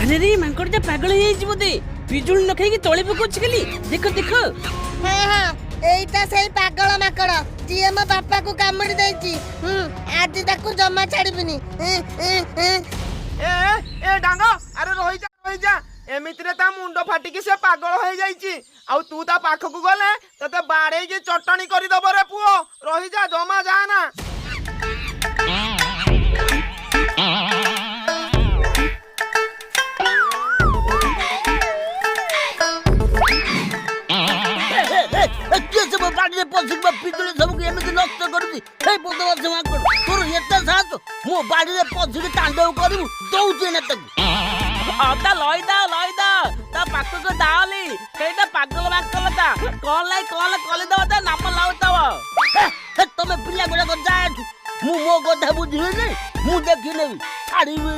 अरे मांकड़टा पागल हो जाइछि बोधे बिजुली न खाई तळे पकोछि खाली देखो देखो। हाँ हाँ एइटा सेई पागल माकड़ जिए मो बापा को कामुड़ी देछि। आज ताकू जमा छाड़बिनी। ए डांग अरे रही जा एमितिरे ता मुंड फाटिकी से पागल हो जाइछि आउ तू ता पाखकू गले तते बाड़े के चटणी करि दबो रे पुओ रही जा जमा जा ना। बाड़ी पशिक पिजुली सबको एमती नष्ट करुँगी बदमाश माकड़ तोर एत साहस मो बाड़ी पशिक तांडव करू दौचे ना अदा लईदा ता पाखक दाली ସେଇଟା ପାଗଳ ମାଙ୍କଲଟା କଲ କଲିଦବ ତା ନାମ ଲାଉତାବ ତମେ ପିଲା ଗୁଡାକ ଯା ଏଠୁ ମୁଁ ମୋ କଥା ବୁଝିଲି ମୁଁ ଦେଖି ନେବି ଛାଡ଼ିବି